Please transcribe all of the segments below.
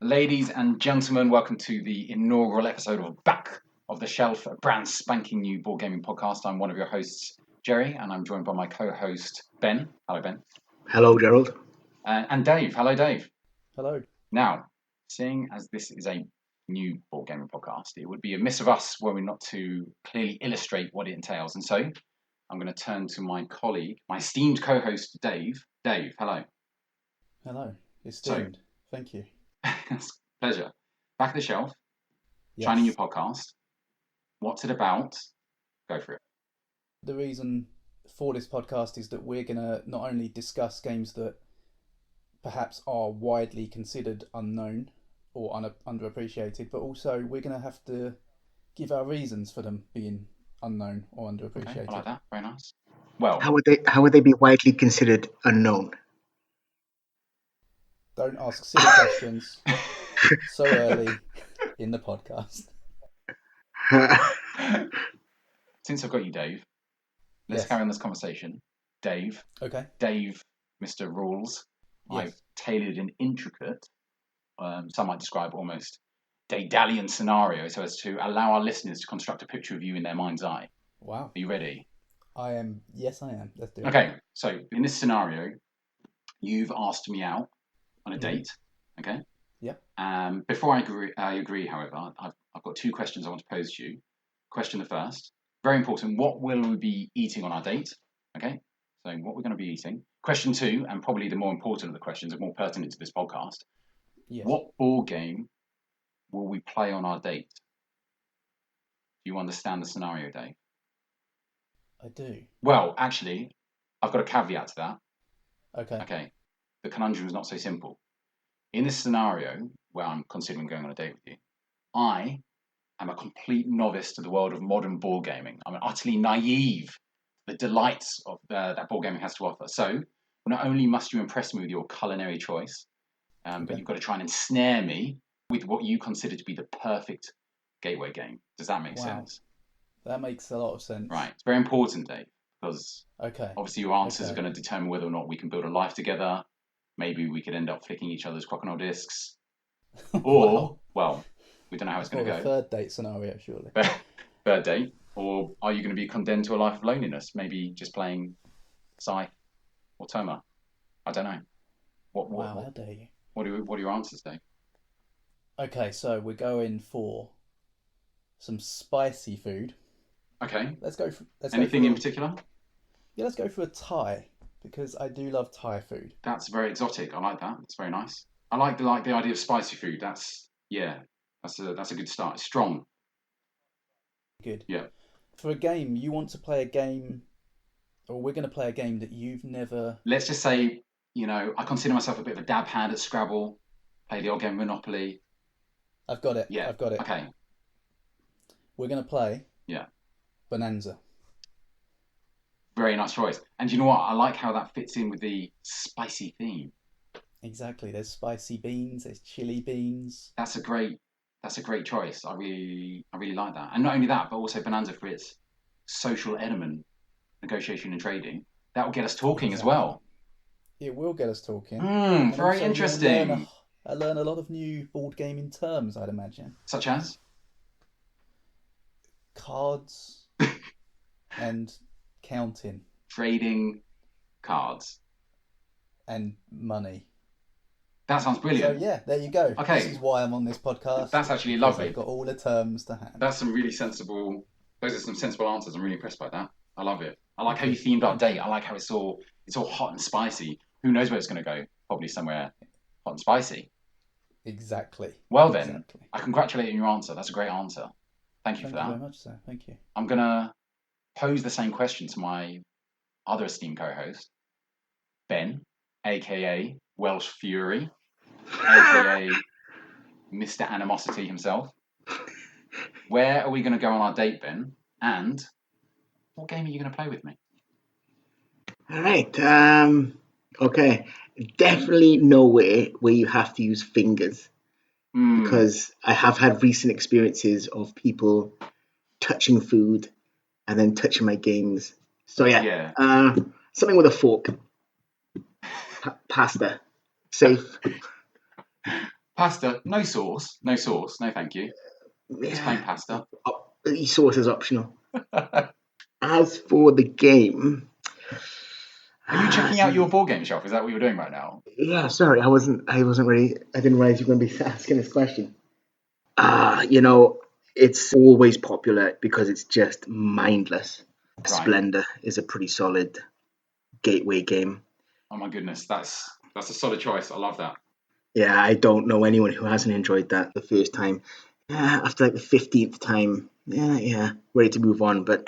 Ladies and gentlemen, welcome to the inaugural episode of Back of the Shelf, a brand spanking new board gaming podcast. I'm one of your hosts, Jerry, and I'm joined by my co-host, Ben. Hello, Ben. Hello, Gerald. And Dave. Hello, Dave. Hello. Now, seeing as this is a new board gaming podcast, it would be amiss of us were we not to clearly illustrate what it entails. And so I'm going to turn to my colleague, my esteemed co-host, Dave. Dave, hello. Hello. Esteemed. Thank you. Pleasure. Back of the Shelf, Yes. Shiny New Podcast. What's it about? Go for it. The reason for this podcast is that we're going to not only discuss games that perhaps are widely considered unknown or underappreciated, but also we're going to have to give our reasons for them being unknown or underappreciated. Okay, I like that. Very nice. Well, How would they be widely considered unknown? Don't ask silly questions so early in the podcast. Since I've got you, Dave, let's Yes. carry on this conversation. Dave, Okay. Mr. Rules, Yes. I've tailored an intricate, some might describe almost Daedalian scenario so as to allow our listeners to construct a picture of you in their mind's eye. Wow. Are you ready? I am. Yes, I am. Let's do it. Okay, so in this scenario, you've asked me out on a date, okay? Yeah. Before I agree, however, I've got two questions I want to pose to you. Question the first, very important, what will we be eating on our date? Okay, so what we're going to be eating. Question two, and probably the more important of the questions and more pertinent to this podcast, Yes. what board game will we play on our date? Do you understand the scenario, Dave? I do. Well, actually, I've got a caveat to that. Okay. Okay, the conundrum is not so simple. In this scenario, where I'm considering going on a date with you, I am a complete novice to the world of modern board gaming. I'm utterly naive to the delights of that board gaming has to offer. So, not only must you impress me with your culinary choice, but you've got to try and ensnare me with what you consider to be the perfect gateway game. Does that make sense? That makes a lot of sense. Right. It's very important, Dave, because Okay. obviously your answers are going to determine whether or not we can build a life together. Maybe we could end up flicking each other's crocodile discs. Or, well, we don't know how it's going to go. Third date scenario, surely. Third date. Or are you going to be condemned to a life of loneliness? Maybe just playing Scythe or Toma. I don't know. Wow, how dare you. What are your answers, Dave? Okay, so we're going for some spicy food. Okay. Let's go for Anything in particular? Yeah, let's go for a Thai, because I do love Thai food. That's very exotic. I like that. It's very nice. I like the idea of spicy food. That's a good start. It's strong. Good. Yeah. For a game, you want to play a game, or we're going to play a game that you've never... Let's just say, I consider myself a bit of a dab hand at Scrabble, play the old game Monopoly. I've got it. Yeah. I've got it. Okay. We're going to play Bonanza. Very nice choice. And you know what? I like how that fits in with the spicy theme. Exactly. There's spicy beans. There's chili beans. That's a great choice. I really like that. And not only that, but also Bonanza for its social element, negotiation and trading. That will get us talking as well. It will get us talking. Very interesting. I learn a lot of new board gaming terms, I'd imagine. Such as? Cards and counting. Trading cards. And money. That sounds brilliant. So yeah, there you go. Okay. This is why I'm on this podcast. That's actually lovely. I've got all the terms to hand. Those are some sensible answers. I'm really impressed by that. I love it. I like how you themed our date. I like how it's all hot and spicy. Who knows where it's going to go? Probably somewhere hot and spicy. Exactly. Well then, I congratulate you on your answer. That's a great answer. Thank you for that. Thank you very much, sir. Thank you. I'm going to pose the same question to my other esteemed co-host, Ben, a.k.a. Welsh Fury, a.k.a. Mr. Animosity himself. Where are we going to go on our date, Ben? And what game are you going to play with me? All right. Okay. Definitely nowhere where you have to use fingers. because I have had recent experiences of people touching food and then touching my games. So Yeah. something with a fork. Pasta. Safe. Pasta, no sauce. No sauce. No, thank you. Just plain pasta. Sauce is optional. As for the game, Are you checking out your board game shelf? Is that what you're doing right now? yeah, sorry, I wasn't ready. I didn't realize you were going to be asking this question. It's always popular because it's just mindless. Right. Splendor is a pretty solid gateway game. Oh my goodness, that's a solid choice. I love that. Yeah, I don't know anyone who hasn't enjoyed that the first time. Yeah, after like the 15th time, yeah, ready to move on. But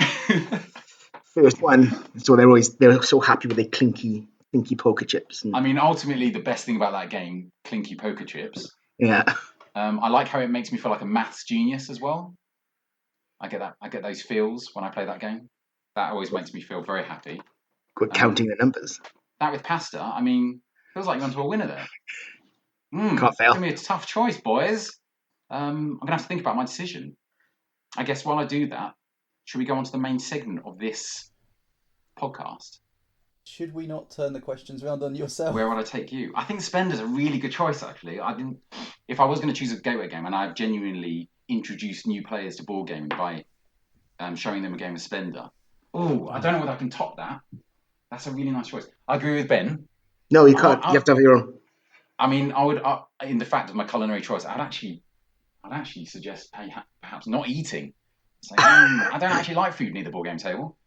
first one, so they're so happy with their clinky poker chips. I mean, ultimately, the best thing about that game, clinky poker chips. Yeah. I like how it makes me feel like a maths genius as well. I get that. I get those feels when I play that game. That always makes me feel very happy. Good counting the numbers. That with pasta, I mean, feels like you're onto a winner there. Can't fail. It's gonna be a tough choice, boys. I'm gonna have to think about my decision. I guess while I do that, should we go on to the main segment of this podcast? Should we not turn the questions around on yourself? Where would I take you? I think Spender's a really good choice, actually. If I was going to choose a gateway game, and I've genuinely introduced new players to board gaming by showing them a game of Spender. Oh, I don't know whether I can top that. That's a really nice choice. I agree with Ben. No, you can't. You have to have your own. I mean, I would, in the fact of my culinary choice, I'd actually suggest perhaps not eating. So, I don't actually like food near the board game table.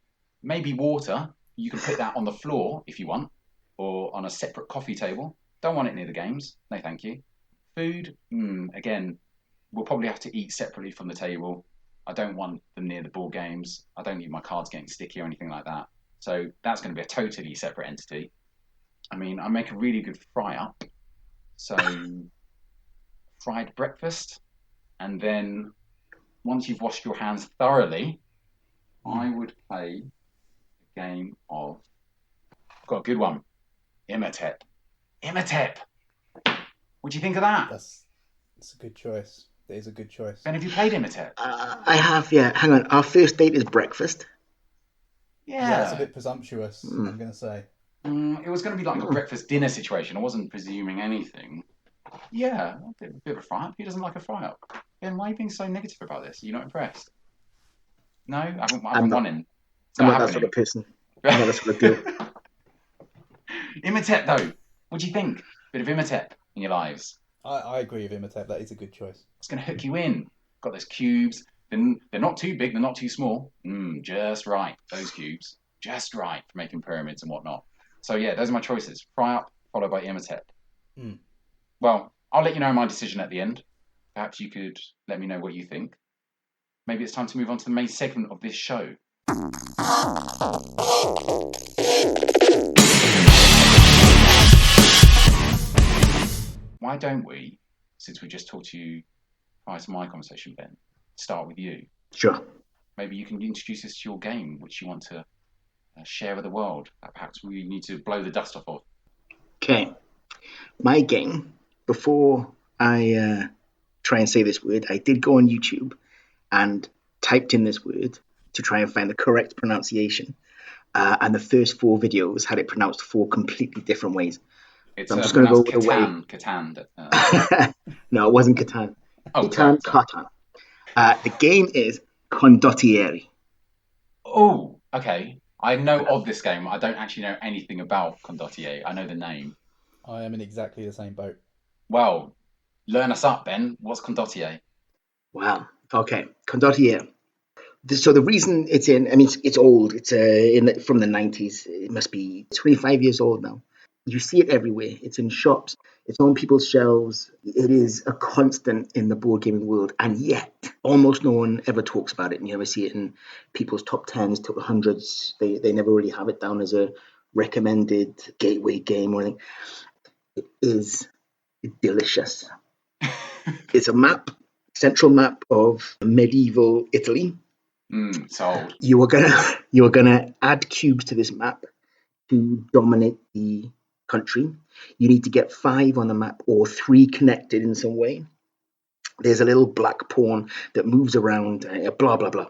Maybe water. You can put that on the floor if you want, or on a separate coffee table. Don't want it near the games. No, thank you. Food, again, we'll probably have to eat separately from the table. I don't want them near the board games. I don't need my cards getting sticky or anything like that. So that's going to be a totally separate entity. I mean, I make a really good fry-up. So, fried breakfast. And then, once you've washed your hands thoroughly, I would play a game of... I've got a good one. Imhotep. What do you think of that? That's a good choice. That is a good choice. Ben, have you played Imhotep? I have, yeah. Hang on. Our first date is breakfast. Yeah. That's a bit presumptuous, I'm going to say. It was going to be like a breakfast dinner situation. I wasn't presuming anything. Yeah, a bit of a fry-up. Who doesn't like a fry-up? Ben, why are you being so negative about this? Are you not impressed? No? I haven't won in. I'm not that sort of person. I'm not that sort of deal. Imhotep, though. What do you think? Bit of Imhotep in your lives. I agree with Imhotep. That is a good choice. It's going to hook you in. Got those cubes. They're not too big. They're not too small. Just right. Those cubes. Just right for making pyramids and whatnot. So, yeah, those are my choices. Fry-up, followed by Imhotep. Well, I'll let you know my decision at the end. Perhaps you could let me know what you think. Maybe it's time to move on to the main segment of this show. Why don't we, since we just talked to you prior to my conversation, Ben, start with you? Sure. Maybe you can introduce us to your game, which you want to share with the world, that perhaps we need to blow the dust off of. Okay. My game, before I try and say this word, I did go on YouTube and typed in this word to try and find the correct pronunciation. And the first 4 videos had it pronounced 4 completely different ways. It's so I'm just going to go with Catan. No, it wasn't Catan. Catan. The game is Condottieri. Oh, okay. I know of this game. I don't actually know anything about Condottieri. I know the name. I am in exactly the same boat. Well, learn us up, Ben. What's Condottieri? Wow. Okay. Condottieri. So the reason it's in, I mean, it's old. It's from the 90s. It must be 25 years old now. You see it everywhere. It's in shops. It's on people's shelves. It is a constant in the board gaming world. And yet, almost no one ever talks about it. And you never see it in people's top 10s, top 100s. They never really have it down as a recommended gateway game or anything. It is delicious. It's a map, central map of medieval Italy. Sold. You are gonna add cubes to this map to dominate the country. You need to get 5 on the map or 3 connected in some way. There's a little black pawn that moves around, blah, blah, blah.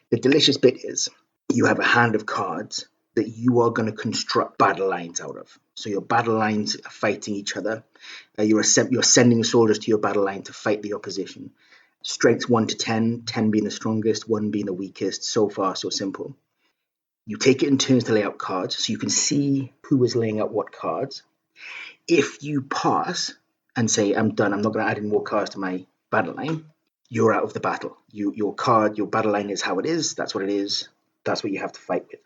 The delicious bit is you have a hand of cards that you are going to construct battle lines out of. So your battle lines are fighting each other. You're sending soldiers to your battle line to fight the opposition. Strengths 1 to 10, 10 being the strongest, 1 being the weakest. So far, so simple. You take it in turns to lay out cards, so you can see who is laying out what cards. If you pass and say, I'm done, I'm not going to add any more cards to my battle line, you're out of the battle. Your battle line is how it is. That's what it is. That's what you have to fight with.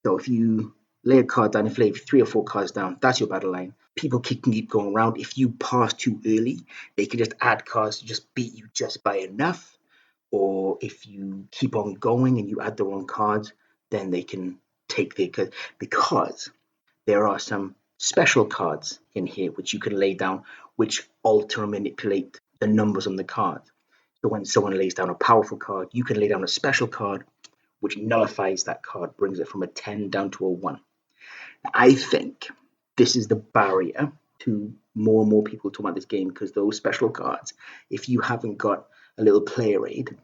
So if you lay a card down, if you lay 3 or 4 cards down, that's your battle line. People can keep going around. If you pass too early, they can just add cards to just beat you just by enough. Or if you keep on going and you add the wrong cards, then they can take because there are some special cards in here which you can lay down, which alter and manipulate the numbers on the card. So when someone lays down a powerful card, you can lay down a special card which nullifies that card, brings it from a 10 down to a 1. I think this is the barrier to more and more people talking about this game, because those special cards, if you haven't got a little player aid,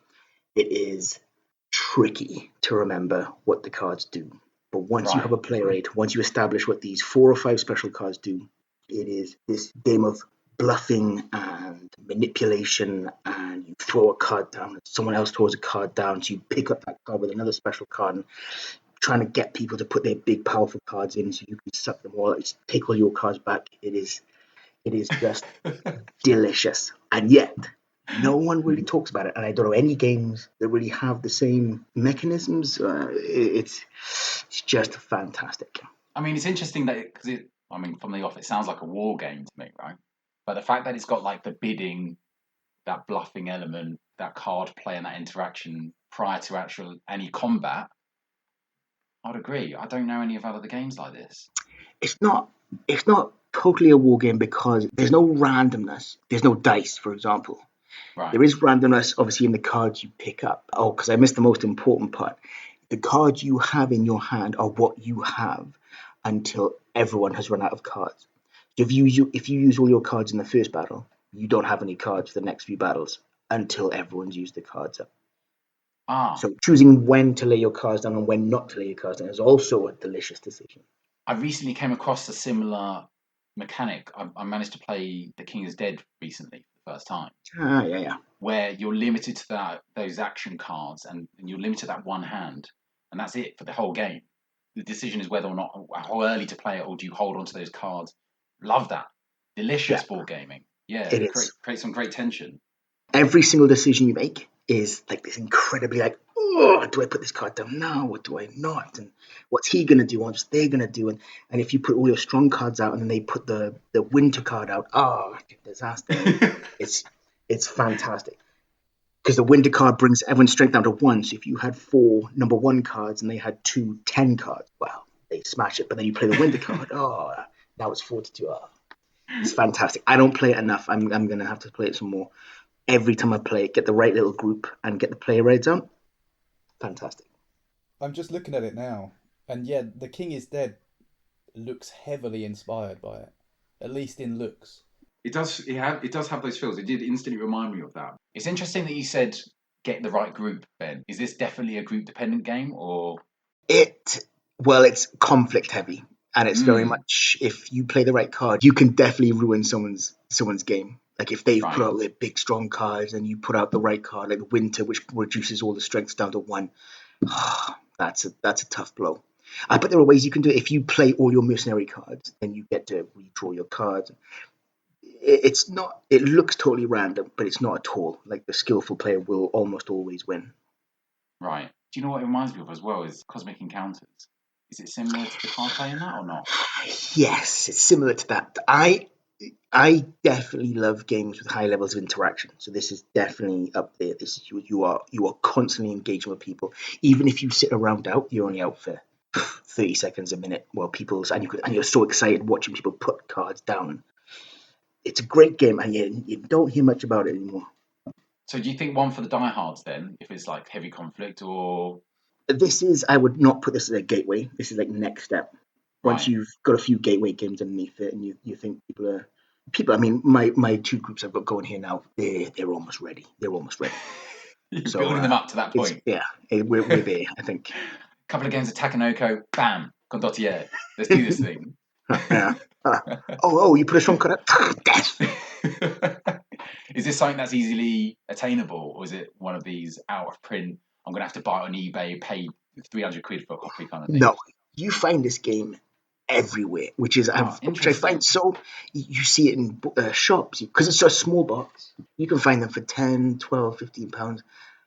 it is tricky to remember what the cards do. But once you have a player aid, once you establish what these 4 or 5 special cards do, it is this game of bluffing and manipulation, and you throw a card down, someone else throws a card down, so you pick up that card with another special card, and trying to get people to put their big powerful cards in so you can suck them all, take all your cards back. It is just delicious. And yet no one really talks about it, and I don't know any games that really have the same mechanisms. It's just fantastic. I mean, it's interesting that from the off, it sounds like a war game to me, right? But the fact that it's got like the bidding, that bluffing element, that card play, and that interaction prior to any combat, I'd agree. I don't know any of other games like this. It's not totally a war game because there's no randomness. There's no dice, for example. Right. There is randomness, obviously, in the cards you pick up. Oh, because I missed the most important part. The cards you have in your hand are what you have until everyone has run out of cards. So if you use all your cards in the first battle, you don't have any cards for the next few battles until everyone's used the cards up. So choosing when to lay your cards down and when not to lay your cards down is also a delicious decision. I recently came across a similar mechanic. I managed to play The King is Dead recently for the first time. Yeah. Where you're limited to those action cards, and you're limited to that one hand, and that's it for the whole game. The decision is whether or not, how early to play it, or do you hold on to those cards. Love that. Delicious board gaming. Yeah, it creates some great tension. Every single decision you make is like this incredibly like, oh, do I put this card down now? What do I not? And what's he going to do? What's they going to do? And if you put all your strong cards out and then they put the winter card out, disaster. It's fantastic. Because the winter card brings everyone's strength down to 1. So if you had 4 number 1 cards and they had 2 10 cards, well, they smash it. But then you play the winter card. Now it's 4 to 2. It's fantastic. I don't play it enough. I'm going to have to play it some more. Every time I play it, get the right little group and get the player raids on. Fantastic. I'm just looking at it now, and yeah, The King is Dead looks heavily inspired by it, at least in looks. It does have those feels. It did instantly remind me of that. It's interesting that you said get the right group, Ben. Is this definitely a group-dependent game, or? It's conflict heavy, and it's very much, if you play the right card, you can definitely ruin someone's game. Like if they've put out their big strong cards and you put out the right card, like the winter, which reduces all the strengths down to 1, that's a tough blow. But there are ways you can do it. If you play all your mercenary cards, then you get to redraw your cards. It's not. It looks totally random, but it's not at all. Like the skillful player will almost always win. Right. Do you know what it reminds me of as well? Is Cosmic Encounters. Is it similar to the card play in that or not? Yes, it's similar to that. I definitely love games with high levels of interaction. So this is definitely up there. This is you are constantly engaging with people. Even if you sit around out, you're only out for 30 seconds a minute while and you're so excited watching people put cards down. It's a great game, and you don't hear much about it anymore. So do you think one for the diehards then, if it's like heavy conflict, or? I would not put this as a gateway. This is like next step. Once you've got a few gateway games underneath it and you think people are people. I mean, my two groups I've got going here now. They're almost ready. They're almost ready. You're So building them up to that point. We're there. I think. A couple of games of Takanoko, bam, condottiere. Let's do this thing. Yeah. You put a strong cut up. Death. Is this something that's easily attainable, or is it one of these out of print? I'm gonna have to buy it on eBay, pay 300 quid for a copy kind of thing. No, you find this game everywhere, which I find so. You see it in shops because it's a small box. You can find them for 10, 12, 15 pounds.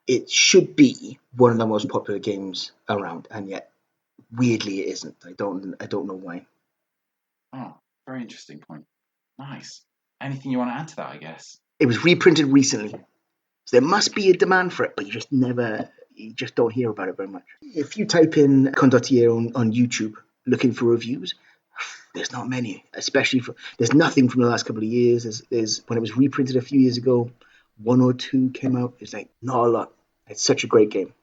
It should be one of the most popular games around, and yet weirdly it isn't. I don't know why. Oh, very interesting point. Nice. Anything you want to add to that, I guess? It was reprinted recently, so there must be a demand for it, but you just don't hear about it very much. If you type in Condottiere on YouTube looking for reviews, there's not many, there's nothing from the last couple of years. There's when it was reprinted a few years ago, one or two came out. It's like not a lot. It's such a great game.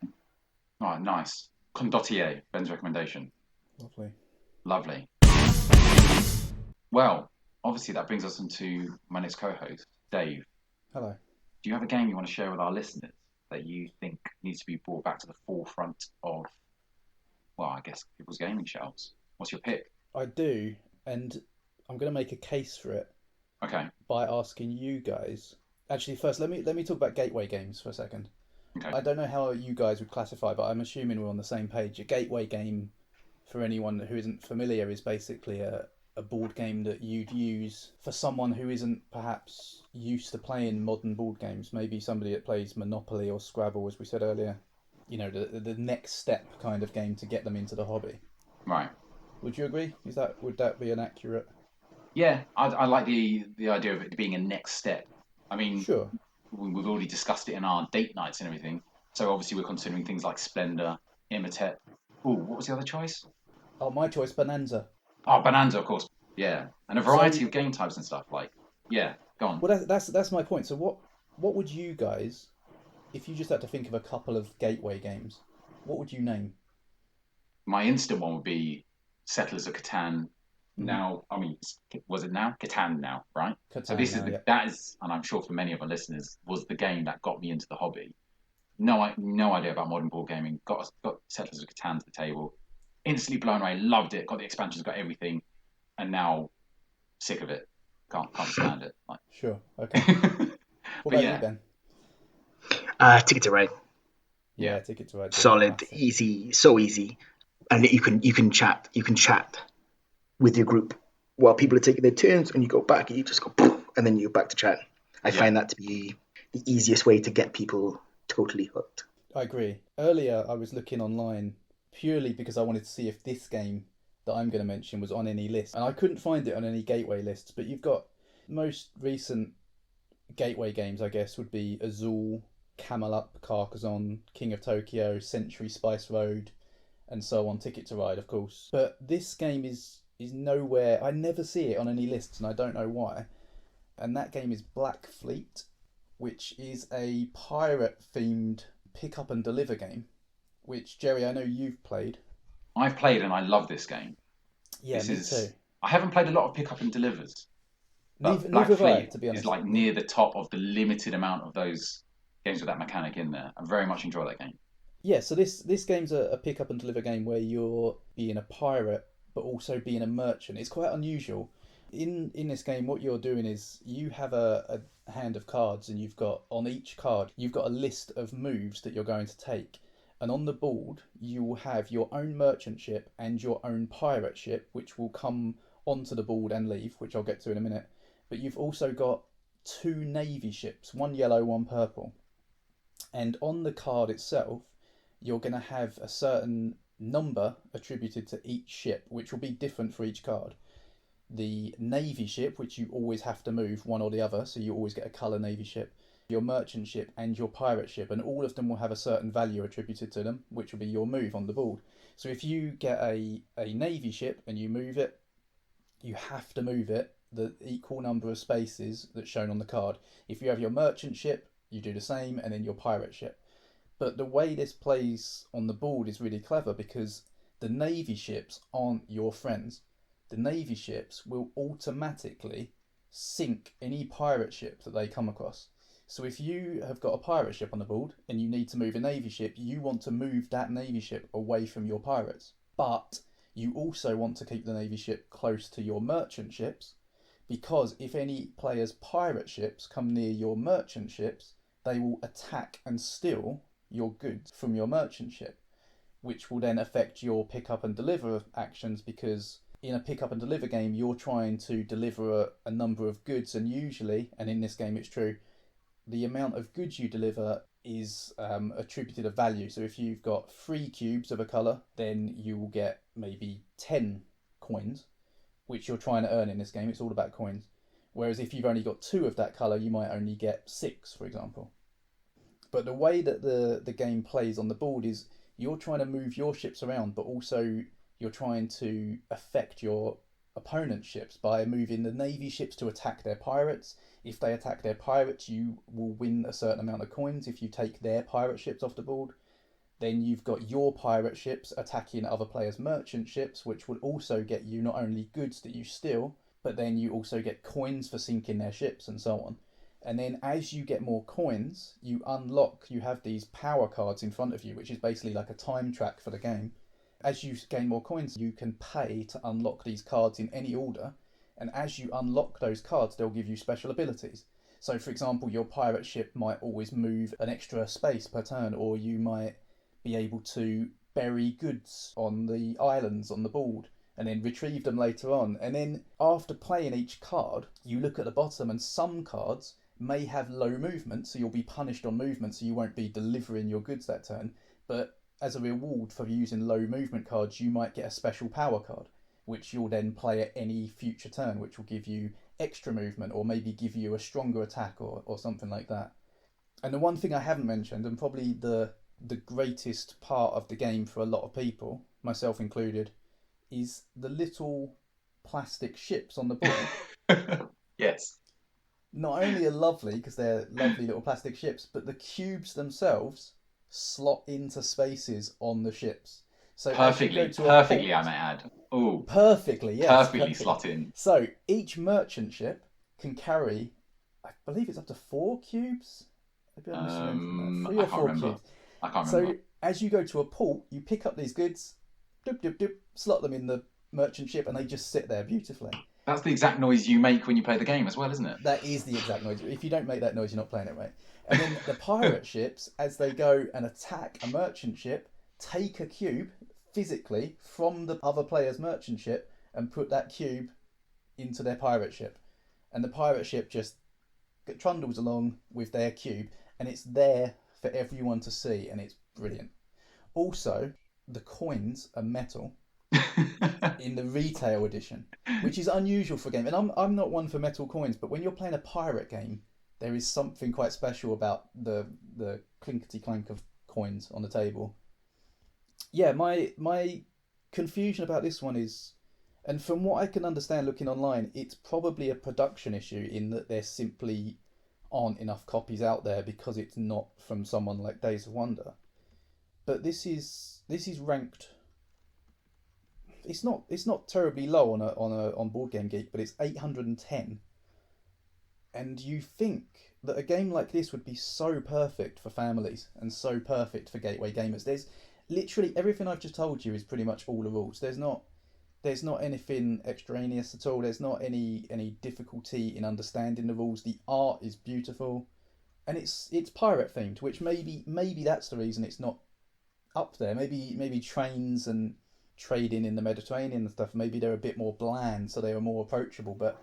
Oh, nice. Condottiere, Ben's recommendation. Lovely. Well, obviously that brings us into my next co-host, Dave. Hello. Do you have a game you want to share with our listeners that you think needs to be brought back to the forefront of, well, I guess people's gaming shelves? What's your pick? I do, and I'm going to make a case for it. Okay. By asking you guys. Actually, first, let me talk about gateway games for a second. Okay. I don't know how you guys would classify, but I'm assuming we're on the same page. A gateway game, for anyone who isn't familiar, is basically a board game that you'd use for someone who isn't perhaps used to playing modern board games. Maybe somebody that plays Monopoly or Scrabble, as we said earlier. You know, the next step kind of game to get them into the hobby. Right. Would you agree? Would that be an accurate? Yeah, I like the idea of it being a next step. I mean, sure. We've already discussed it in our date nights and everything. So obviously we're considering things like Splendor, Imitet. Oh, what was the other choice? Oh, my choice, Bonanza. Oh, Bonanza, of course. Yeah, and a variety of game types and stuff. Like, yeah, go on. Well, that's my point. So what would you guys, if you just had to think of a couple of gateway games, what would you name? My instant one would be Settlers of Catan. Mm-hmm. Now, I mean, was it now? Catan now, right? Catan so this now, is that is, and I'm sure for many of our listeners, was the game that got me into the hobby. No idea about modern board gaming. Got Settlers of Catan to the table. Instantly blown away. Loved it. Got the expansions. Got everything. And now, sick of it. Can't stand it. Like. Sure. Okay. What about you, Ben? Ticket to Ride. Yeah, Ticket to Ride. Solid, easy, so easy, and you can chat. You can chat with your group while people are taking their turns, and you go back and you just go, poof, and then you're back to chat. I find that to be the easiest way to get people totally hooked. I agree. Earlier, I was looking online purely because I wanted to see if this game that I'm going to mention was on any list, and I couldn't find it on any gateway lists. But you've got most recent gateway games, I guess, would be Azul, Camel Up, Carcassonne, King of Tokyo, Century Spice Road, and so on. Ticket to Ride, of course. But this game is nowhere. I never see it on any lists, and I don't know why. And that game is Black Fleet, which is a pirate-themed pick-up and deliver game, which, Jerry, I know you've played. I've played and I love this game. Yeah, me too. I haven't played a lot of pick-up and delivers. Neither Black have I, Fleet to be honest. is like near the top of the limited amount of those games with that mechanic in there. I very much enjoy that game. Yeah, so this game's a pick-up and deliver game where you're being a pirate but also being a merchant. It's quite unusual. In this game, what you're doing is you have a hand of cards, and you've got, on each card, you've got a list of moves that you're going to take. And on the board, you will have your own merchant ship and your own pirate ship, which will come onto the board and leave, which I'll get to in a minute. But you've also got 2 navy ships, one yellow, one purple. And on the card itself, you're going to have a certain number attributed to each ship, which will be different for each card. The navy ship, which you always have to move one or the other, so you always get a colour navy ship, your merchant ship and your pirate ship, and all of them will have a certain value attributed to them, which will be your move on the board. So if you get a navy ship and you move it, you have to move it the equal number of spaces that's shown on the card. If you have your merchant ship, you do the same, and then your pirate ship. But the way this plays on the board is really clever, because the navy ships aren't your friends. The navy ships will automatically sink any pirate ship that they come across. So if you have got a pirate ship on the board and you need to move a navy ship, you want to move that navy ship away from your pirates. But you also want to keep the navy ship close to your merchant ships, because if any players' pirate ships come near your merchant ships, they will attack and steal your goods from your merchant ship, which will then affect your pick up and deliver actions, because in a pick up and deliver game, you're trying to deliver a number of goods, and usually, and in this game it's true, the amount of goods you deliver is attributed a value. So if you've got 3 cubes of a colour, then you will get maybe 10 coins, which you're trying to earn in this game. It's all about coins. Whereas if you've only got 2 of that colour, you might only get 6, for example. But the way that the game plays on the board is you're trying to move your ships around, but also you're trying to affect your opponent's ships by moving the navy ships to attack their pirates. If they attack their pirates, you will win a certain amount of coins. If you take their pirate ships off the board, then you've got your pirate ships attacking other players' merchant ships, which would also get you not only goods that you steal, but then you also get coins for sinking their ships and so on. And then as you get more coins, you have these power cards in front of you, which is basically like a time track for the game. As you gain more coins, you can pay to unlock these cards in any order. And as you unlock those cards, they'll give you special abilities. So, for example, your pirate ship might always move an extra space per turn, or you might be able to bury goods on the islands on the board and then retrieve them later on. And then after playing each card, you look at the bottom, and some cards may have low movement, so you'll be punished on movement, so you won't be delivering your goods that turn. But as a reward for using low movement cards, you might get a special power card, which you'll then play at any future turn, which will give you extra movement or maybe give you a stronger attack or something like that. And the one thing I haven't mentioned, and probably the greatest part of the game for a lot of people, myself included, is the little plastic ships on the board. Yes. Not only are lovely, because they're lovely little plastic ships, but the cubes themselves slot into spaces on the ships. So perfectly, I might add. Oh, perfectly, yes. Perfectly slot in. So each merchant ship can carry, I believe it's up to 4 cubes. Maybe I'm missing 3 or 4 cubes. I can't remember. So as you go to a port, you pick up these goods, doop, doop, doop, slot them in the merchant ship, and they just sit there beautifully. That's the exact noise you make when you play the game as well, isn't it? That is the exact noise. If you don't make that noise, you're not playing it right. And then the pirate ships, as they go and attack a merchant ship, take a cube physically from the other player's merchant ship and put that cube into their pirate ship. And the pirate ship just trundles along with their cube, and it's there for everyone to see, and it's brilliant. Also, the coins are metal in the retail edition, which is unusual for a game. And I'm not one for metal coins, but when you're playing a pirate game, there is something quite special about the clinkety clank of coins on the table. Yeah, my confusion about this one is, and from what I can understand looking online, it's probably a production issue in that there simply aren't enough copies out there because it's not from someone like Days of Wonder. But this is ranked. It's not terribly low on Board Game Geek, but it's 810. And you think that a game like this would be so perfect for families and so perfect for gateway gamers. There's literally everything I've just told you is pretty much all the rules. There's not anything extraneous at all. There's not any difficulty in understanding the rules. The art is beautiful, and it's pirate themed, which maybe that's the reason it's not up there. Maybe trains and trading in the Mediterranean and stuff, maybe they're a bit more bland, so they are more approachable. But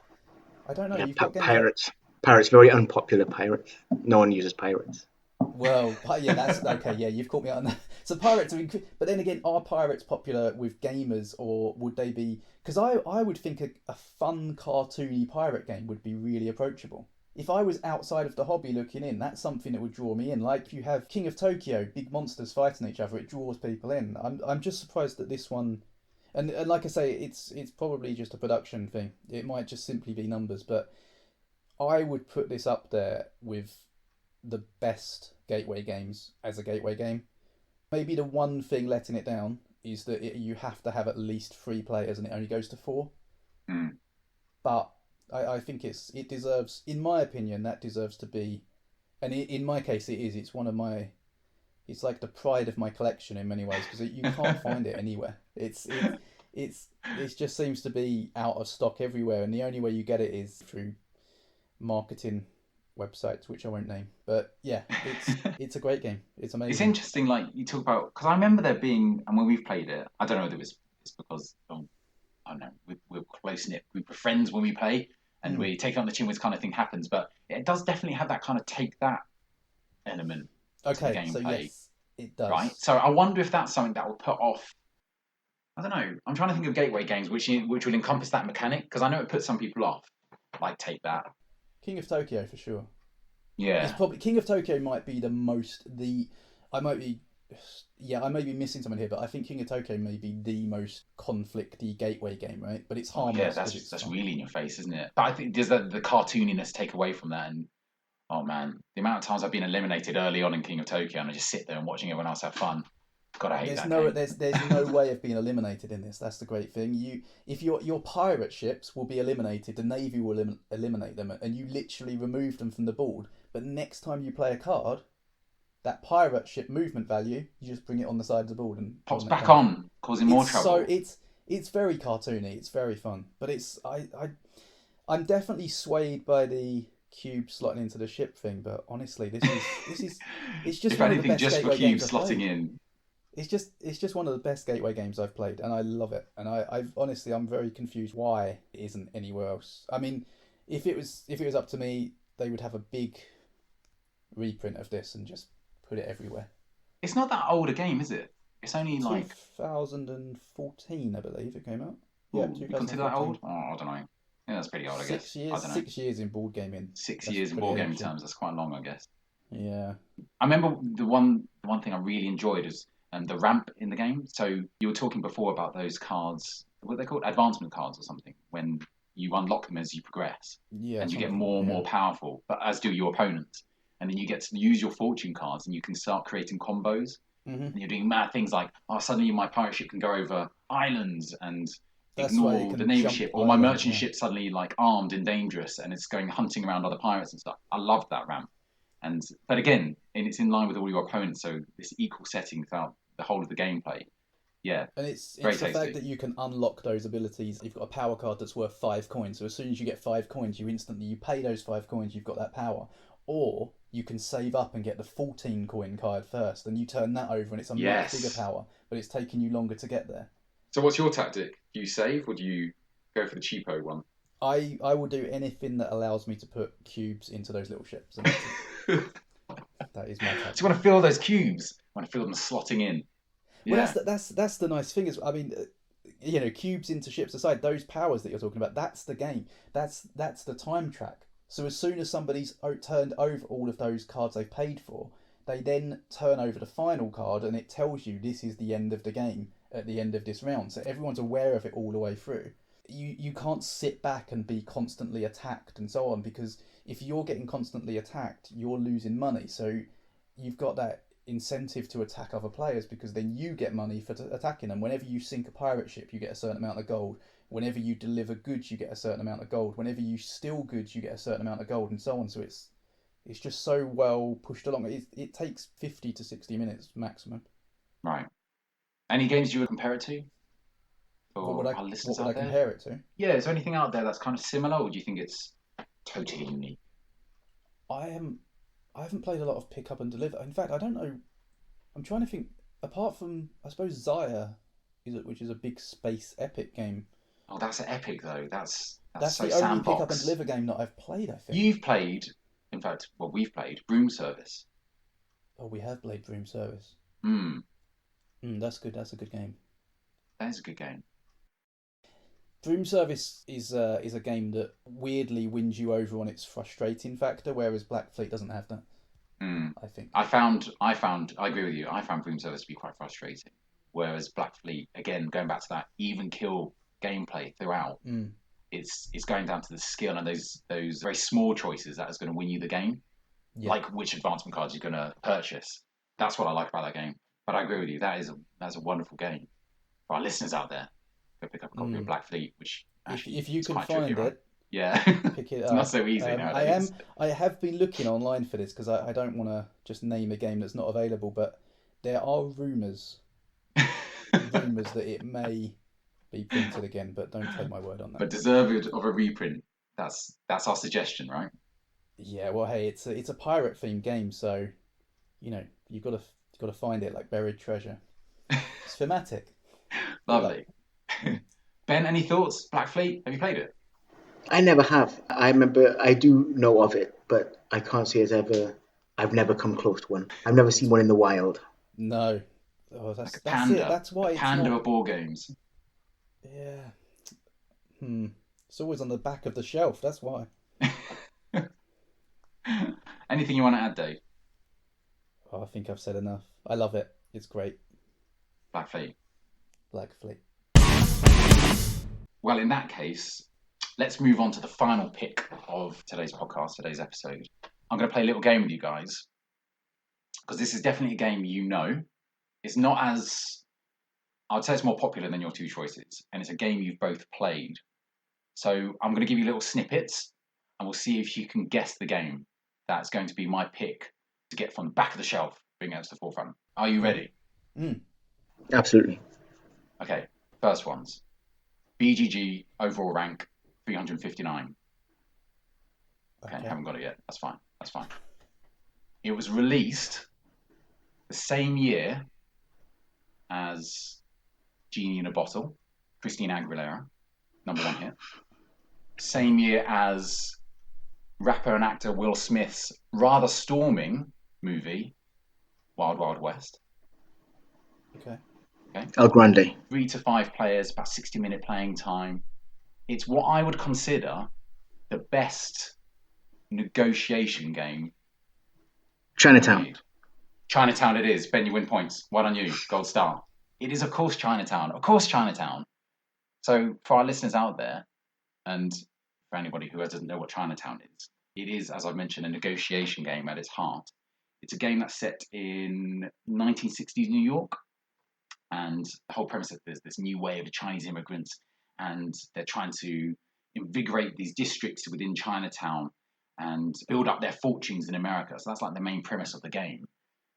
I don't know. Yeah, you've got pirates. Pirates, very unpopular pirates. No one uses pirates. Well, yeah, that's okay. Yeah, you've caught me on that. So pirates are, but then again, are pirates popular with gamers, or would they be? Because I would think a fun cartoony pirate game would be really approachable. If I was outside of the hobby looking in, that's something that would draw me in. Like you have King of Tokyo, big monsters fighting each other, it draws people in. I'm just surprised that this one, and like I say, it's probably just a production thing. It might just simply be numbers, but I would put this up there with the best gateway games as a gateway game. Maybe the one thing letting it down is that you have to have at least 3 players and it only goes to 4. Mm. But I think it deserves, in my opinion, that deserves to be, and in my case, it is. It's one of my, it's like the pride of my collection in many ways because you can't find it anywhere. It just seems to be out of stock everywhere, and the only way you get it is through marketing websites, which I won't name. But yeah, it's a great game. It's amazing. It's interesting, like you talk about, because I remember there being, and when we've played it, I don't know whether it's because I don't know, we're close knit group of friends when we play, and we take it on the chin, which kind of thing happens. But it does definitely have that kind of take that element. Okay, so yes, it does. Right. So I wonder if that's something that will put off. I don't know. I'm trying to think of gateway games which would encompass that mechanic, because I know it puts some people off. Like take that. King of Tokyo for sure. Yeah. It's probably King of Tokyo might be I may be missing something here, but I think King of Tokyo may be the most conflicty gateway game, right? But it's harmless. Yeah, that's really in your face, isn't it? But I think there's the cartooniness take away from that, and oh man, the amount of times I've been eliminated early on in King of Tokyo, and I just sit there and watching everyone else have fun. God, I hate that game. There's no way of being eliminated in this. That's the great thing. If your pirate ships will be eliminated, the navy will eliminate them, and you literally remove them from the board. But next time you play a card, that pirate ship movement value, you just bring it on the side of the board and pops back on, causing more trouble. So it's very cartoony. It's very fun, but I'm definitely swayed by the cube slotting into the ship thing. But honestly, this is it's just if one anything, of the best just for gateway cube games slotting in. It's just one of the best gateway games I've played, and I love it. And I'm very confused why it isn't anywhere else. I mean, if it was up to me, they would have a big reprint of this and just put it everywhere. It's not that old a game, is it? It's only like 2014, I believe it came out. Yeah, you consider that old? Oh, I don't know. Yeah, that's pretty old, I guess. 6 years. I don't know. 6 years in board gaming. 6 years in board gaming terms. That's quite long, I guess. Yeah. I remember the one thing I really enjoyed is the ramp in the game. So you were talking before about those cards. What are they called? Advancement cards or something. When you unlock them as you progress, and you get more and more powerful, but as do your opponents. And then you get to use your fortune cards, and you can start creating combos. Mm-hmm. And you're doing mad things like, suddenly my pirate ship can go over islands and ignore the navy ship, or my merchant ship suddenly like armed and dangerous, and it's going hunting around other pirates and stuff. I loved that ramp. But again, and it's in line with all your opponents, so this equal setting throughout the whole of the gameplay. Yeah, and it's the fact that you can unlock those abilities. You've got a power card that's worth 5 coins, so as soon as you get 5 coins, you pay those 5 coins, you've got that power. Or you can save up and get the 14 coin card first, and you turn that over, and it's a much bigger power, but it's taking you longer to get there. So what's your tactic? Do you save, or do you go for the cheapo one? I will do anything that allows me to put cubes into those little ships. And that is my tactic. So you want to fill those cubes? You want to feel them slotting in? Yeah. Well, that's the nice thing is, I mean, cubes into ships aside, those powers that you're talking about, that's the game. That's the time track. So as soon as somebody's turned over all of those cards they've paid for, they then turn over the final card, and it tells you this is the end of the game at the end of this round. So everyone's aware of it all the way through. You can't sit back and be constantly attacked and so on, because if you're getting constantly attacked, you're losing money. So you've got that incentive to attack other players, because then you get money for attacking them. Whenever you sink a pirate ship, you get a certain amount of gold. Whenever you deliver goods, you get a certain amount of gold. Whenever you steal goods, you get a certain amount of gold, and so on. So it's just so well pushed along. It takes 50 to 60 minutes maximum. Right. Any games you would compare it to? What would I compare it to? Yeah, is there anything out there that's kind of similar, or do you think it's totally unique? I haven't played a lot of pick up and deliver. In fact, I don't know. I'm trying to think. Apart from, I suppose, Zaya, which is a big space epic game. Oh, that's an epic though. That's so the only pick up and deliver game that I've played, I think. You've played, in fact, we've played Broom Service. Oh, we have played Broom Service. That's good. That's a good game. That is a good game. Broom Service is a game that weirdly wins you over on its frustrating factor, whereas Black Fleet doesn't have that. I think. I agree with you. I found Broom Service to be quite frustrating, whereas Black Fleet, again, going back to that even kill gameplay throughout, it's going down to the skill and those very small choices that is going to win you the game, like which advancement cards you're going to purchase. That's what I like about that game. But I agree with you. That's a wonderful game. For our listeners out there, go pick up a copy of Black Fleet, which actually if you can quite find tricky, it, right? Yeah, pick it it's not up. so easy nowadays. I have been looking online for this because I don't want to just name a game that's not available, but there are rumours that it may be printed again, but don't take my word on that. But deserved of a reprint. That's our suggestion, right? Yeah, well, hey, it's a pirate themed game, so you know you've got to find it like buried treasure. It's thematic. Good luck. Lovely. Ben, any thoughts? Black Fleet, have you played it? I never have. I remember I do know of it, but I can't say I've never come close to one. I've never seen It's one in the wild. no. Oh, Like that's it. That's a why it's panda not. of board games. Yeah. It's always on the back of the shelf. That's why. Anything you want to add, Dave? Oh, I think I've said enough. I love it. It's great. Black Fleet. Black Fleet. Well, in that case, let's move on to the final pick of today's podcast, today's episode. I'm going to play a little game with you guys because this is definitely a game you know. It's not as, I'd say it's more popular than your two choices, and it's a game you've both played. So I'm going to give you little snippets, and we'll see if you can guess the game. That's going to be my pick to get from the back of the shelf, bring it to the forefront. Are you ready? Absolutely. Okay, first ones. BGG overall rank 359. Okay, haven't got it yet. That's fine. That's fine. It was released the same year as Genie in a Bottle, Christina Aguilera, number one hit. Same year as rapper and actor Will Smith's rather storming movie, Wild Wild West. Okay. El Grande. 3 to 5 players, about 60-minute playing time. It's what I would consider the best negotiation game. Chinatown. Made. Chinatown it is. Ben, you win points. Well done you. Gold star. It is, of course, Chinatown. Of course, Chinatown. So for our listeners out there, and for anybody who doesn't know what Chinatown is, it is, as I've mentioned, a negotiation game at its heart. It's a game that's set in 1960s New York. And the whole premise is there's this new wave of Chinese immigrants, and they're trying to invigorate these districts within Chinatown and build up their fortunes in America. So that's like the main premise of the game.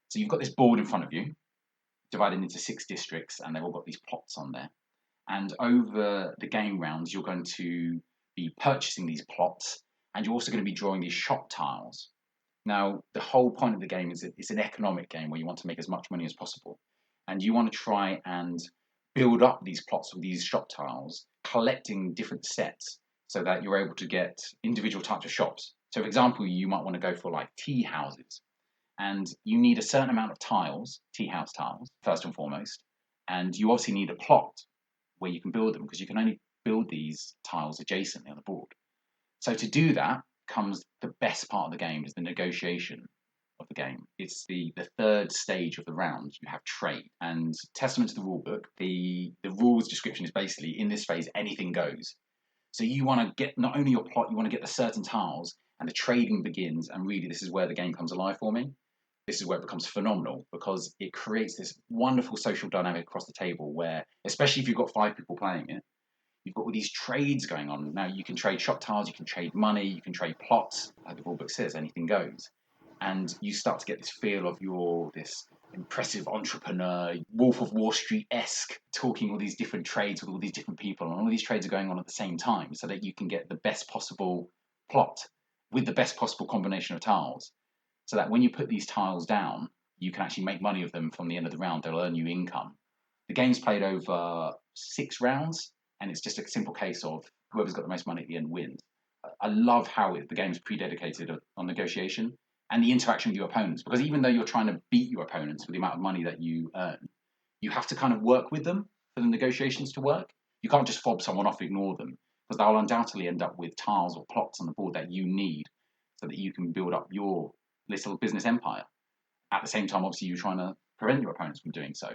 So you've got this board in front of you, divided into 6 districts, and they've all got these plots on there. And over the game rounds, you're going to be purchasing these plots, and you're also going to be drawing these shop tiles. Now, the whole point of the game is that it's an economic game where you want to make as much money as possible. And you want to try and build up these plots with these shop tiles, collecting different sets so that you're able to get individual types of shops. So, for example, you might want to go for like tea houses. And you need a certain amount of tiles, tea house tiles, first and foremost. And you obviously need a plot where you can build them because you can only build these tiles adjacently on the board. So to do that comes the best part of the game is the negotiation of the game. It's the third stage of the round. You have trade. And testament to the rule book, the rules description is basically in this phase, anything goes. So you want to get not only your plot, you want to get the certain tiles and the trading begins. And really this is where the game comes alive for me. This is where it becomes phenomenal because it creates this wonderful social dynamic across the table where, especially if you've got 5 people playing it, you've got all these trades going on. Now you can trade shop tiles, you can trade money, you can trade plots. Like the rule book says, anything goes. And you start to get this feel of you're this impressive entrepreneur, Wolf of Wall Street-esque, talking all these different trades with all these different people. And all these trades are going on at the same time so that you can get the best possible plot with the best possible combination of tiles. So that when you put these tiles down, you can actually make money of them from the end of the round. They'll earn you income. The game's played over 6 rounds, and it's just a simple case of whoever's got the most money at the end wins. I love how the game's pre-dedicated on negotiation and the interaction with your opponents, because even though you're trying to beat your opponents with the amount of money that you earn, you have to kind of work with them for the negotiations to work. You can't just fob someone off, ignore them, because they'll undoubtedly end up with tiles or plots on the board that you need so that you can build up your little business empire. At the same time, obviously, you're trying to prevent your opponents from doing so.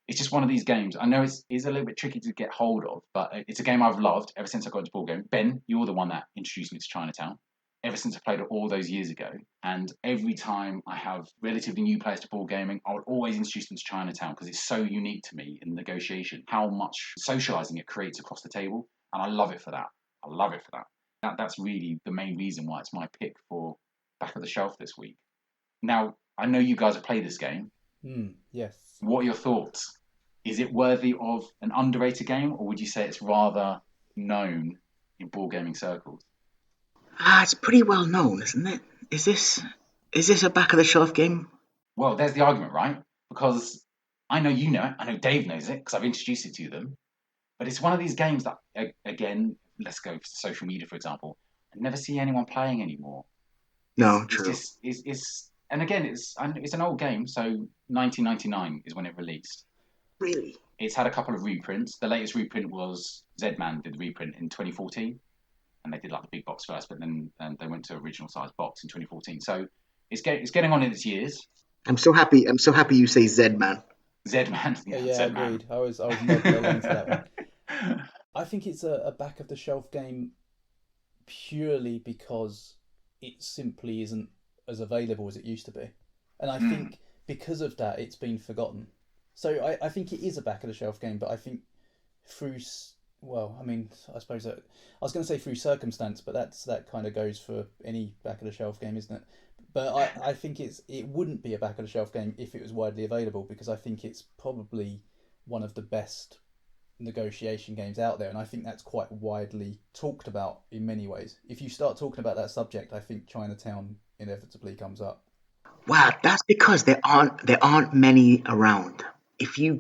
It's just one of these games. I know it's a little bit tricky to get hold of, but it's a game I've loved ever since I got into board game. Ben, you're the one that introduced me to Chinatown ever since I played it all those years ago. And every time I have relatively new players to board gaming, I would always introduce them to Chinatown because it's so unique to me in negotiation, how much socializing it creates across the table. And I love it for that. I love it for that. That's really the main reason why it's my pick for back of the shelf this week. Now, I know you guys have played this game. Yes. What are your thoughts? Is it worthy of an underrated game, or would you say it's rather known in board gaming circles? It's pretty well known, isn't it? Is this a back of the shelf game? Well, there's the argument, right? Because I know you know it. I know Dave knows it because I've introduced it to them. But it's one of these games that, again, let's go for social media, for example. I never see anyone playing anymore. No, It's true. just, and again, it's an old game. So 1999 is when it released. Really? It's had a couple of reprints. The latest reprint was Z-Man did the reprint in 2014, and they did like the big box first, but then they went to original size box in 2014. So it's getting on in its years. I'm so happy you say Z-Man. Z-Man, Yeah, Z-Man. agreed. I was nodding along to that one. I think it's a back of the shelf game purely because it simply isn't as available as it used to be, and I think because of that, it's been forgotten. So I think it is a back of the shelf game, but I think through, well, I mean, I suppose that, I was going to say through circumstance, but that kind of goes for any back of the shelf game, isn't it? But I think it wouldn't be a back of the shelf game if it was widely available, because I think it's probably one of the best negotiation games out there, and I think that's quite widely talked about in many ways. If you start talking about that subject, I think Chinatown inevitably comes up. Wow, that's because there aren't many around. If you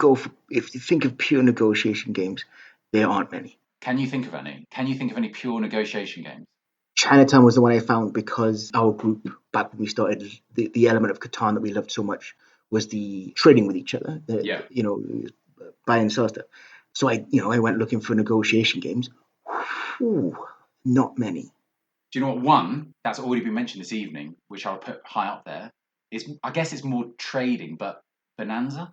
think of pure negotiation games, there aren't many. Can you think of any? Can you think of any pure negotiation games? Chinatown was the one I found because our group, back when we started, the element of Catan that we loved so much was the trading with each other. Buy and sell stuff. So I went looking for negotiation games. Whew, not many. Do you know what one that's already been mentioned this evening, which I'll put high up there, is I guess it's more trading, but Bonanza,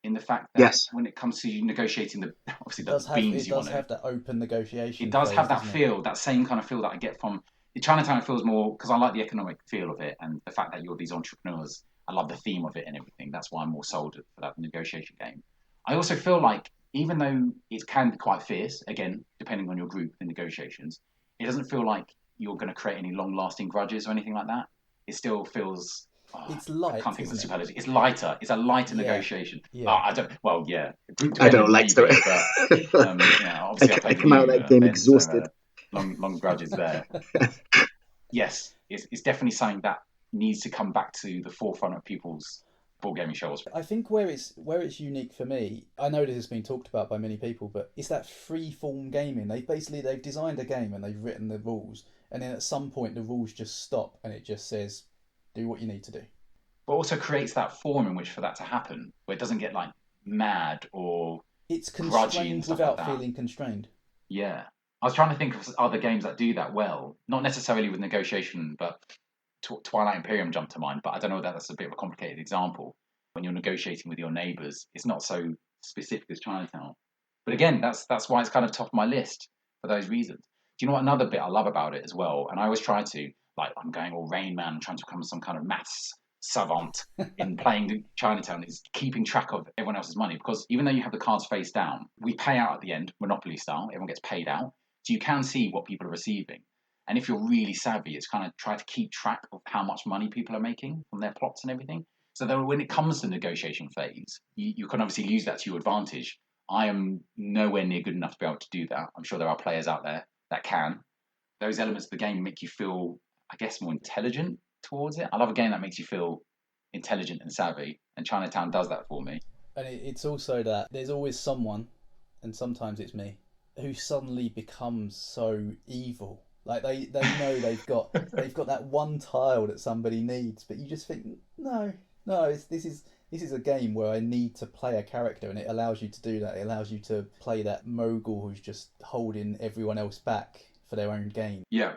in the fact that Yes. when it comes to negotiating the It does have that open negotiation. It does phase, have that doesn't feel, that same kind of feel that I get from Chinatown. Feels more because I like the economic feel of it and the fact that you're these entrepreneurs. I love the theme of it and everything. That's why I'm more sold for that negotiation game. I also feel like even though it can be quite fierce, again depending on your group in negotiations, it doesn't feel like you're going to create any long-lasting grudges or anything like that. It still feels. It's light. I can't think of the isn't it? superlative. It's lighter. It's a lighter negotiation. Yeah. I don't. Well, yeah. Group I don't dependent, like maybe, the but obviously I I played with come out of you, that game Ben, exhausted. so long grudges there. Yes, it's definitely something that needs to come back to the forefront of people's board gaming shows. I think where it's unique for me, I know this has been talked about by many people, but it's that free form gaming. They've designed a game and they've written the rules, and then at some point the rules just stop and it just says, do what you need to do. But also creates that form in which for that to happen, where it doesn't get like mad or it's grudgy and constrained stuff without like that. feeling constrained. Yeah, I was trying to think of other games that do that well, not necessarily with negotiation, but Twilight Imperium jumped to mind. But I don't know whether that's a bit of a complicated example. When you're negotiating with your neighbours, it's not so specific as Chinatown. But again, that's why it's kind of top of my list for those reasons. Do you know what another bit I love about it as well? And I always try to, like, I'm going all Rain Man, trying to become some kind of maths savant in playing Chinatown, is keeping track of everyone else's money. Because even though you have the cards face down, we pay out at the end, Monopoly style, everyone gets paid out. So you can see what people are receiving. And if you're really savvy, it's kind of try to keep track of how much money people are making from their plots and everything. So that when it comes to the negotiation phase, you can obviously use that to your advantage. I am nowhere near good enough to be able to do that. I'm sure there are players out there that can. Those elements of the game make you feel, I guess, more intelligent towards it. I love a game that makes you feel intelligent and savvy, and Chinatown does that for me. And it's also that there's always someone, and sometimes it's me, who suddenly becomes so evil. Like they know they've got that one tile that somebody needs, but you just think, no, this is a game where I need to play a character, and it allows you to do that. It allows you to play that mogul who's just holding everyone else back for their own gain. Yeah,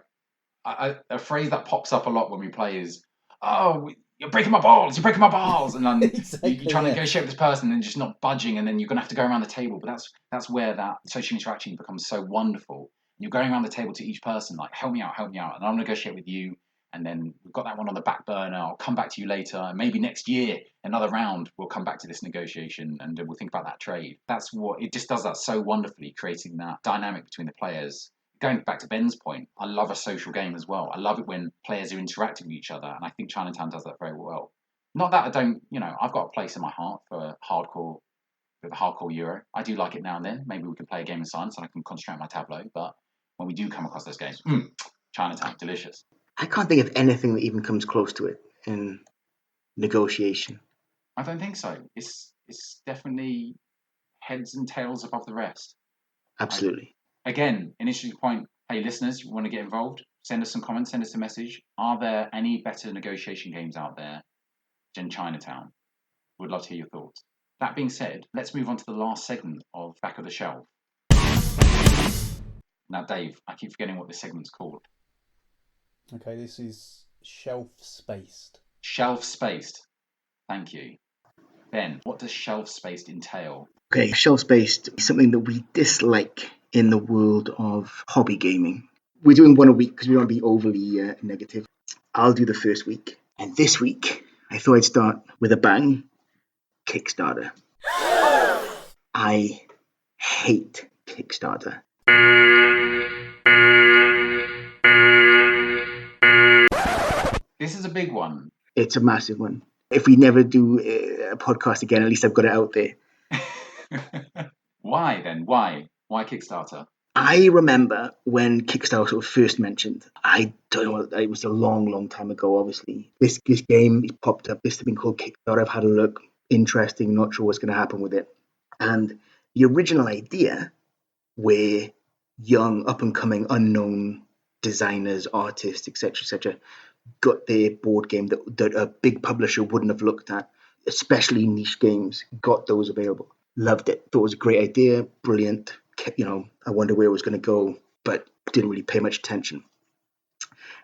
a phrase that pops up a lot when we play is, "Oh, you're breaking my balls! You're breaking my balls!" And then Exactly, you're trying to negotiate with this person and just not budging, and then you're going to have to go around the table. But that's where that social interaction becomes so wonderful. You're going around the table to each person, like, help me out, and I'll negotiate with you. And then we've got that one on the back burner. I'll come back to you later. And maybe next year, another round, we'll come back to this negotiation and we'll think about that trade. That's what it just does that so wonderfully, creating that dynamic between the players. going back to Ben's point, I love a social game as well. I love it when players are interacting with each other, and I think Chinatown does that very well. Not that I don't, I've got a place in my heart for the hardcore Euro. I do like it now and then. Maybe we can play a game of science and I can concentrate on my tableau. But when we do come across those games, Chinatown, delicious. I can't think of anything that even comes close to it in negotiation. I don't think so. It's definitely heads and tails above the rest. Absolutely. Again, an interesting point. Hey, listeners, you want to get involved? Send us some comments, send us a message. Are there any better negotiation games out there than Chinatown? Would love to hear your thoughts. That being said, let's move on to the last segment of Back of the Shelf. Now, Dave, I keep forgetting what this segment's called. Okay, this is shelf-spaced. Shelf-spaced. Thank you. Ben, what does shelf-spaced entail? Okay, shelf-spaced is something that we dislike in the world of hobby gaming. We're doing one a week because we don't want to be overly negative. I'll do the first week. And this week, I thought I'd start with a bang. Kickstarter. I hate Kickstarter. This is a big one. It's a massive one. If we never do a podcast again, at least I've got it out there. Why then? Why? Why Kickstarter? I remember when Kickstarter was first mentioned. I don't know, it was a long, long time ago, obviously. This game popped up, this thing called Kickstarter. I've had a look. Interesting, not sure what's going to happen with it. And the original idea, where young, up-and-coming, unknown designers, artists, etc., got their board game that a big publisher wouldn't have looked at, especially niche games, got those available. Loved it. Thought it was a great idea, brilliant. I wonder where it was going to go, but didn't really pay much attention.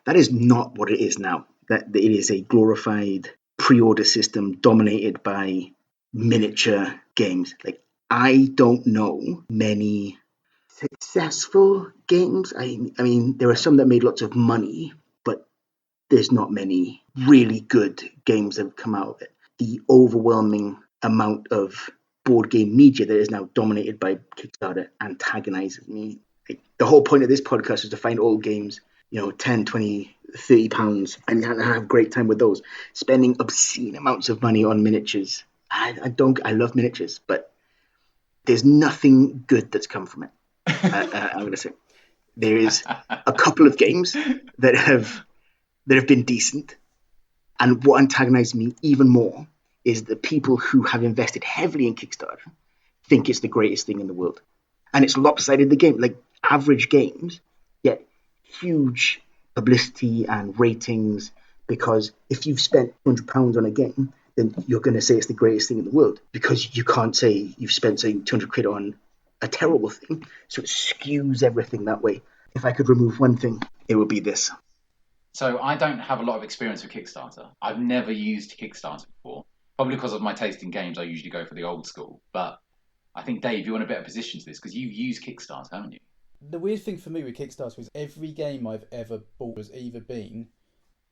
That is not what it is now. That it is a glorified pre-order system dominated by miniature games. Like, I don't know many successful games. I mean, there are some that made lots of money, but there's not many really good games that have come out of it. The overwhelming amount of board game media that is now dominated by Kickstarter antagonizes me. Like, the whole point of this podcast is to find old games, 10, 20, 30 pounds, and have a great time with those. Spending obscene amounts of money on miniatures. I love miniatures, but there's nothing good that's come from it. I'm going to say there is a couple of games that have been decent, and what antagonizes me even more is the people who have invested heavily in Kickstarter think it's the greatest thing in the world, and it's lopsided the game. Like, average games get huge publicity and ratings because if you've spent £200 on a game, then you're going to say it's the greatest thing in the world, because you can't say you've spent, say, 200 quid on a terrible thing. So it skews everything that way. If I could remove one thing, it would be this. So I don't have a lot of experience with Kickstarter. I've never used Kickstarter before. Probably because of my taste in games, I usually go for the old school. But I think, Dave, you're in a better position to this because you've used Kickstarter, haven't you? The weird thing for me with Kickstarter is every game I've ever bought has either been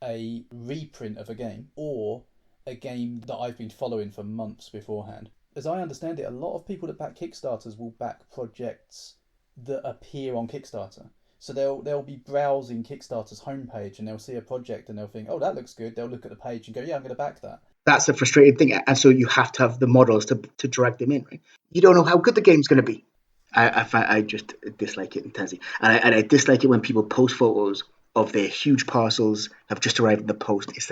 a reprint of a game or a game that I've been following for months beforehand. As I understand it, a lot of people that back Kickstarters will back projects that appear on Kickstarter. So they'll be browsing Kickstarter's homepage and they'll see a project and they'll think, oh, that looks good. They'll look at the page and go, yeah, I'm going to back that. That's the frustrating thing. And so you have to have the models to drag them in, right? You don't know how good the game's going to be. I just dislike it intensely. And I dislike it when people post photos of their huge parcels have just arrived in the post. It's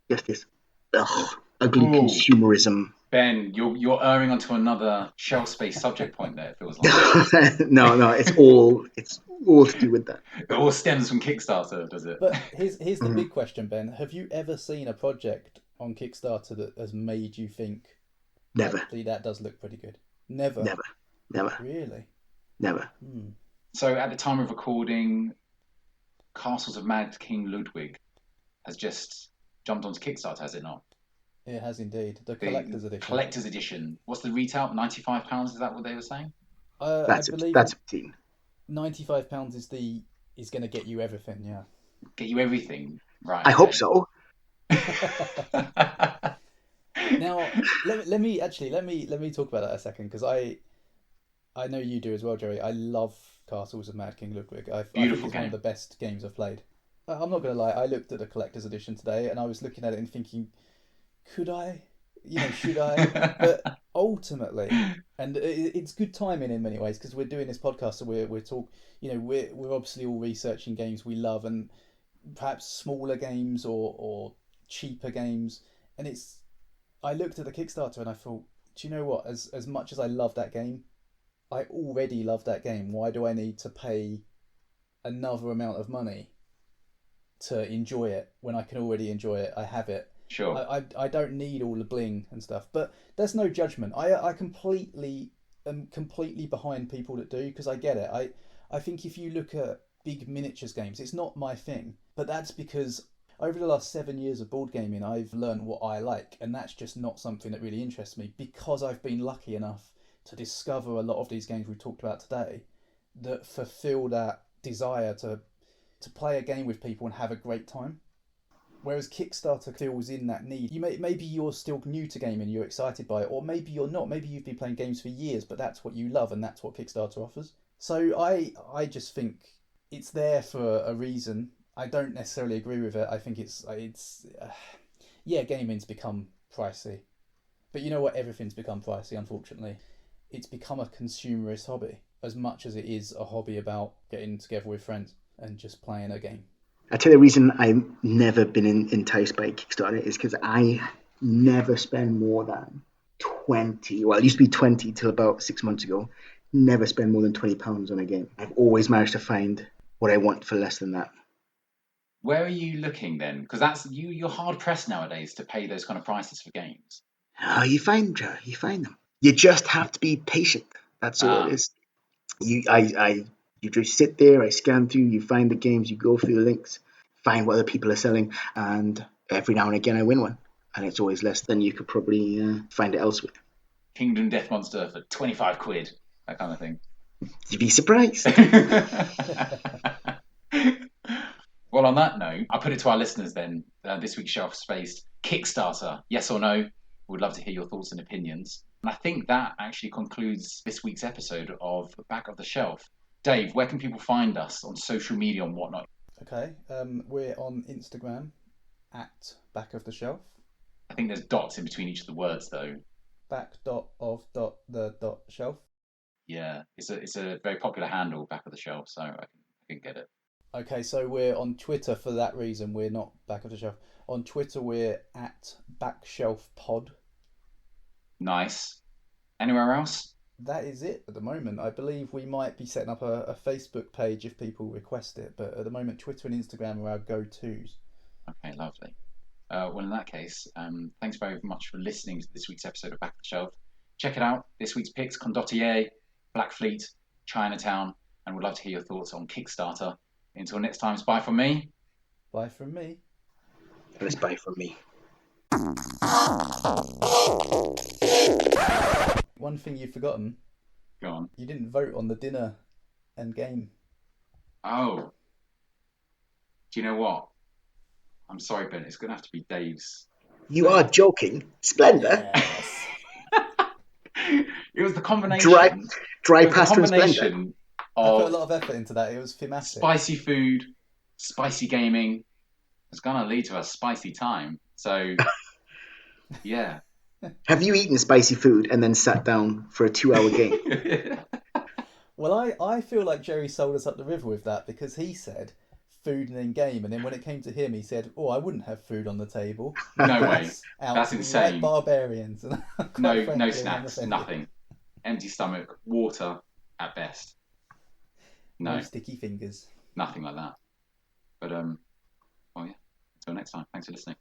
just this ugly consumerism. Ben, you're erring onto another shelf space subject point there, it feels like. No, it's all to do with that. It all stems from Kickstarter, does it? But here's the big question, Ben. Have you ever seen a project on Kickstarter that has made you think, never, actually, that does look pretty good? Never. Really? Never. So at the time of recording, Castles of Mad King Ludwig has just jumped onto Kickstarter, has it not? It has indeed. The collector's edition. Collector's edition. What's the retail? £95? Is that what they were saying? I believe that's obscene. £95 is going to get you everything. Yeah. Get you everything, right? I hope so. Now, let me talk about that a second, because I know you do as well, Jerry. I love Castles of Mad King Ludwig. I think Beautiful it's one of game. the best games I've played. I'm not going to lie, I looked at the collector's edition today and I was looking at it and thinking, could I? Should I? But ultimately, and it's good timing in many ways because we're doing this podcast, so we're obviously all researching games we love and perhaps smaller games or cheaper games. And I looked at the Kickstarter and I thought, do you know what? As much as I love that game, I already love that game. Why do I need to pay another amount of money to enjoy it when I can already enjoy it? I have it. Sure. I don't need all the bling and stuff, but there's no judgment. I completely am completely behind people that do, because I get it. I think if you look at big miniatures games, it's not my thing, but that's because over the last 7 years of board gaming, I've learned what I like, and that's just not something that really interests me, because I've been lucky enough to discover a lot of these games we've talked about today that fulfill that desire to play a game with people and have a great time. Whereas Kickstarter fills in that need. Maybe you're still new to gaming, you're excited by it, or maybe you're not. Maybe you've been playing games for years, but that's what you love, and that's what Kickstarter offers. So I just think it's there for a reason. I don't necessarily agree with it. I think gaming's become pricey, but you know what? Everything's become pricey, unfortunately. It's become a consumerist hobby as much as it is a hobby about getting together with friends and just playing a game. I tell you the reason I've never been enticed by Kickstarter is because I never spend more than 20, well, it used to be 20 till about 6 months ago, never spend more than £20 on a game. I've always managed to find what I want for less than that. Where are you looking then? Because you're hard pressed nowadays to pay those kind of prices for games. You find them. You just have to be patient. That's all it is. You just sit there, I scan through, you find the games, you go through the links, find what other people are selling, and every now and again I win one. And it's always less than you could probably find it elsewhere. Kingdom Death Monster for 25 quid, that kind of thing. You'd be surprised. Well, on that note, I'll put it to our listeners then, this week's Shelf Space Kickstarter, yes or no? We'd love to hear your thoughts and opinions. And I think that actually concludes this week's episode of Back of the Shelf. Dave, where can people find us on social media and whatnot? Okay, we're on Instagram at Back of the Shelf. I think there's dots in between each of the words, though. Shelf. Yeah, it's a very popular handle, Back of the Shelf, so I can get it. Okay, so we're on Twitter for that reason. We're not Back of the Shelf. On Twitter, we're at BackshelfPod. Nice. Anywhere else? That is it at the moment. I believe we might be setting up a Facebook page if people request it, but at the moment Twitter and Instagram are our go-tos. Okay, lovely. Well, in that case, thanks very much for listening to this week's episode of Back of the Shelf. Check it out. This week's picks: Condottiere, Blackfleet, Chinatown, and we'd love to hear your thoughts on Kickstarter. Until next time, it's bye from me. Bye from me. And it's bye from me. One thing you've forgotten. Go on. You didn't vote on the dinner and game. Oh. Do you know what? I'm sorry, Ben. It's going to have to be Dave's. You are joking. Splendor. Yes. It was the combination. Dry pasta and Splendor. I put a lot of effort into that. It was thematic. Spicy food, spicy gaming. It's going to lead to a spicy time. So, yeah. Have you eaten spicy food and then sat down for a 2-hour game? Well, I feel like Jerry sold us up the river with that, because he said food and then game, and then when it came to him, he said, "Oh, I wouldn't have food on the table." No way. That's insane. Like barbarians. No snacks, nothing. Empty stomach, water at best. No sticky fingers. Nothing like that. But yeah. Until next time. Thanks for listening.